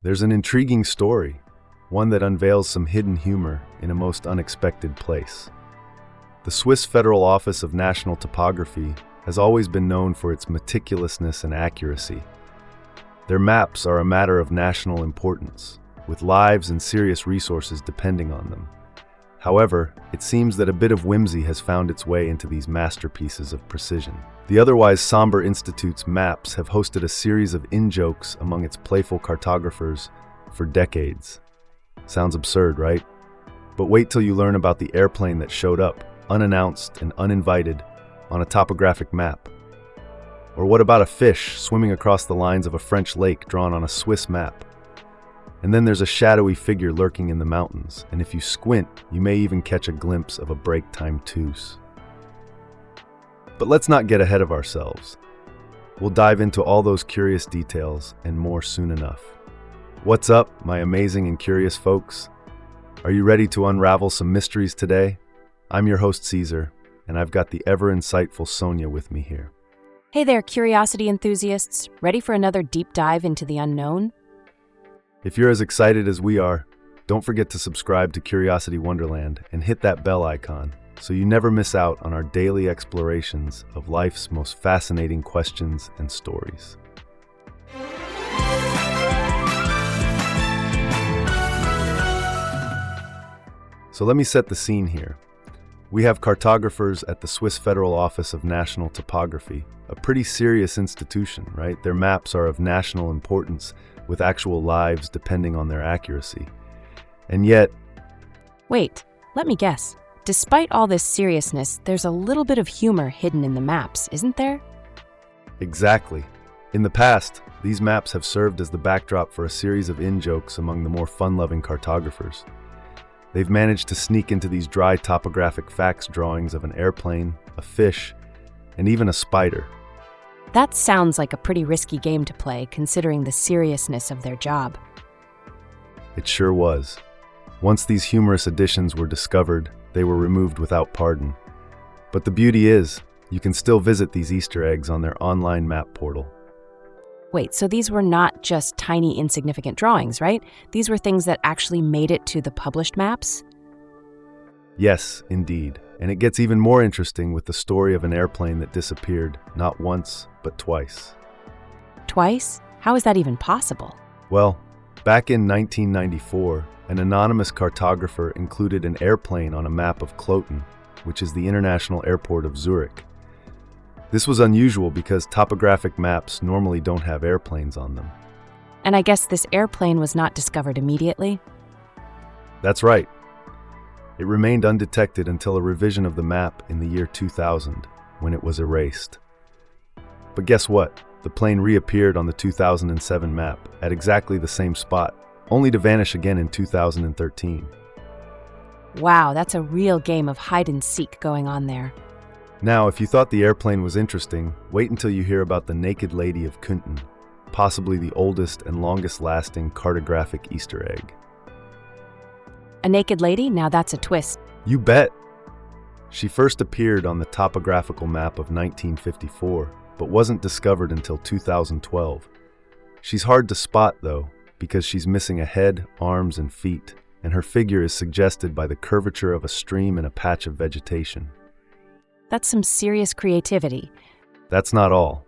There's an intriguing story, one that unveils some hidden humor in a most unexpected place. The Swiss Federal Office of National Topography has always been known for its meticulousness and accuracy. Their maps are a matter of national importance, with lives and serious resources depending on them. However, it seems that a bit of whimsy has found its way into these masterpieces of precision. The otherwise somber institute's maps have hosted a series of in-jokes among its playful cartographers for decades. Sounds absurd, right? But wait till you learn about the airplane that showed up, unannounced and uninvited, on a topographic map. Or what about a fish swimming across the lines of a French lake drawn on a Swiss map? And then there's a shadowy figure lurking in the mountains, and if you squint, you may even catch a glimpse of a break-time tooth. But let's not get ahead of ourselves. We'll dive into all those curious details and more soon enough. What's up, my amazing and curious folks? Are you ready to unravel some mysteries today? I'm your host, Caesar, and I've got the ever-insightful Sonia with me here. Hey there, curiosity enthusiasts. Ready for another deep dive into the unknown? If you're as excited as we are, don't forget to subscribe to Curiosity Wonderland and hit that bell icon so you never miss out on our daily explorations of life's most fascinating questions and stories. So let me set the scene here. We have cartographers at the Swiss Federal Office of National Topography, a pretty serious institution, right? Their maps are of national importance, with actual lives depending on their accuracy. And yet... Wait, let me guess. Despite all this seriousness, there's a little bit of humor hidden in the maps, isn't there? Exactly. In the past, these maps have served as the backdrop for a series of in-jokes among the more fun-loving cartographers. They've managed to sneak into these dry topographic facts drawings of an airplane, a fish, and even a spider. That sounds like a pretty risky game to play, considering the seriousness of their job. It sure was. Once these humorous additions were discovered, they were removed without pardon. But the beauty is, you can still visit these Easter eggs on their online map portal. Wait, so these were not just tiny, insignificant drawings, right? These were things that actually made it to the published maps? Yes, indeed. And it gets even more interesting with the story of an airplane that disappeared, not once, but twice. Twice? How is that even possible? Well, back in 1994, an anonymous cartographer included an airplane on a map of Kloten, which is the international airport of Zurich. This was unusual because topographic maps normally don't have airplanes on them. And I guess this airplane was not discovered immediately? That's right. It remained undetected until a revision of the map in the year 2000, when it was erased. But guess what? The plane reappeared on the 2007 map at exactly the same spot, only to vanish again in 2013. Wow, that's a real game of hide and seek going on there. Now, if you thought the airplane was interesting, wait until you hear about the Naked Lady of Kunten, possibly the oldest and longest-lasting cartographic Easter egg. A naked lady? Now that's a twist. You bet! She first appeared on the topographical map of 1954, but wasn't discovered until 2012. She's hard to spot, though, because she's missing a head, arms, and feet, and her figure is suggested by the curvature of a stream and a patch of vegetation. That's some serious creativity. That's not all.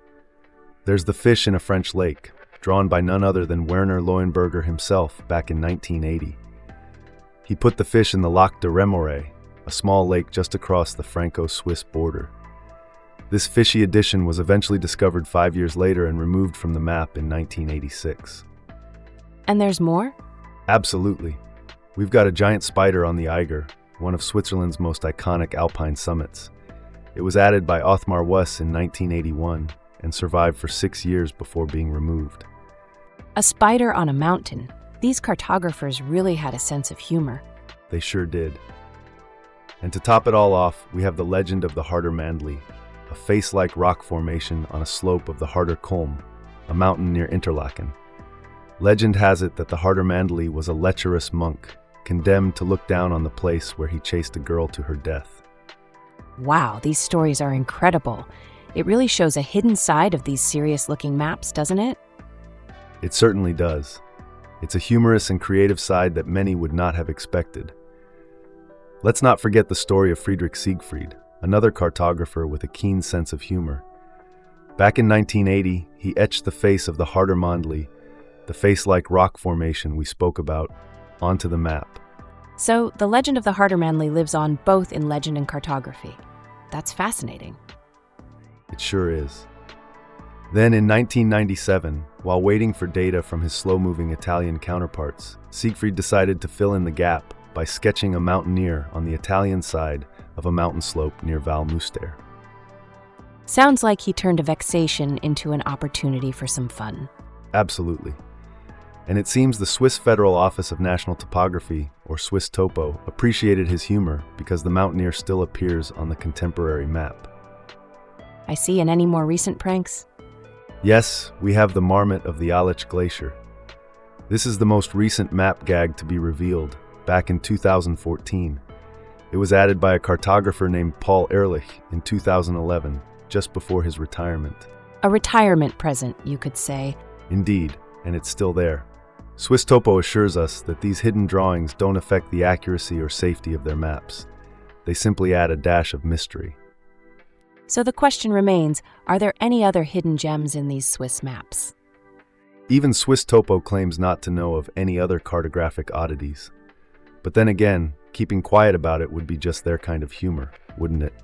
There's the fish in a French lake, drawn by none other than Werner Leuenberger himself back in 1980. He put the fish in the Lac de Remoray, a small lake just across the Franco-Swiss border. This fishy addition was eventually discovered 5 years later and removed from the map in 1986. And there's more? Absolutely. We've got a giant spider on the Eiger, one of Switzerland's most iconic alpine summits. It was added by Othmar Wuss in 1981 and survived for 6 years before being removed. A spider on a mountain. These cartographers really had a sense of humor. They sure did. And to top it all off, we have the legend of the Harder Mandli, a face-like rock formation on a slope of the Harder Kulm, a mountain near Interlaken. Legend has it that the Harder Mandli was a lecherous monk, condemned to look down on the place where he chased a girl to her death. Wow, these stories are incredible. It really shows a hidden side of these serious-looking maps, doesn't it? It certainly does. It's a humorous and creative side that many would not have expected. Let's not forget the story of Friedrich Siegfried, another cartographer with a keen sense of humor. Back in 1980, he etched the face of the Hardermondli, the face-like rock formation we spoke about, onto the map. So the legend of the Hardermondli lives on both in legend and cartography. That's fascinating. It sure is. Then in 1997, while waiting for data from his slow-moving Italian counterparts, Siegfried decided to fill in the gap by sketching a mountaineer on the Italian side of a mountain slope near Val Muster. Sounds like he turned a vexation into an opportunity for some fun. Absolutely. And it seems the Swiss Federal Office of National Topography, or Swiss Topo, appreciated his humor because the mountaineer still appears on the contemporary map. I see. And any more recent pranks? Yes, we have the marmot of the Aletsch Glacier. This is the most recent map gag to be revealed, back in 2014. It was added by a cartographer named Paul Ehrlich in 2011, just before his retirement. A retirement present, you could say. Indeed, and it's still there. Swiss Topo assures us that these hidden drawings don't affect the accuracy or safety of their maps. They simply add a dash of mystery. So the question remains, are there any other hidden gems in these Swiss maps? Even Swiss Topo claims not to know of any other cartographic oddities. But then again, keeping quiet about it would be just their kind of humor, wouldn't it?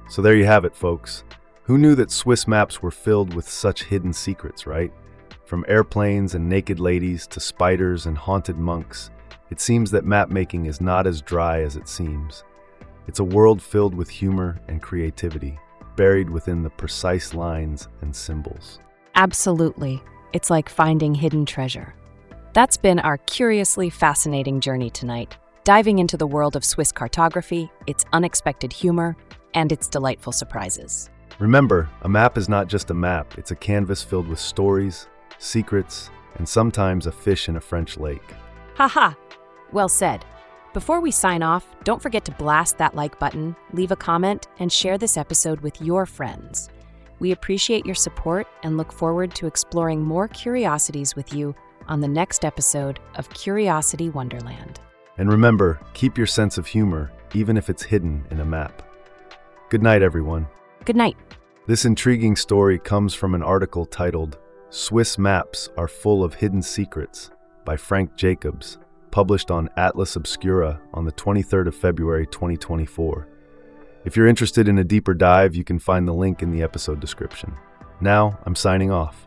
So there you have it, folks. Who knew that Swiss maps were filled with such hidden secrets, right? From airplanes and naked ladies to spiders and haunted monks, it seems that map making is not as dry as it seems. It's a world filled with humor and creativity, buried within the precise lines and symbols. Absolutely. It's like finding hidden treasure. That's been our curiously fascinating journey tonight, diving into the world of Swiss cartography, its unexpected humor, and its delightful surprises. Remember, a map is not just a map, it's a canvas filled with stories, secrets, and sometimes a fish in a French lake. Haha! Well said. Before we sign off, don't forget to blast that like button, leave a comment, and share this episode with your friends. We appreciate your support and look forward to exploring more curiosities with you on the next episode of Curiosity Wonderland. And remember, keep your sense of humor, even if it's hidden in a map. Good night, everyone. Good night. This intriguing story comes from an article titled "Swiss Maps Are Full of Hidden Secrets" by Frank Jacobs, published on Atlas Obscura on the 23rd of February 2024. If you're interested in a deeper dive, you can find the link in the episode description. Now, I'm signing off.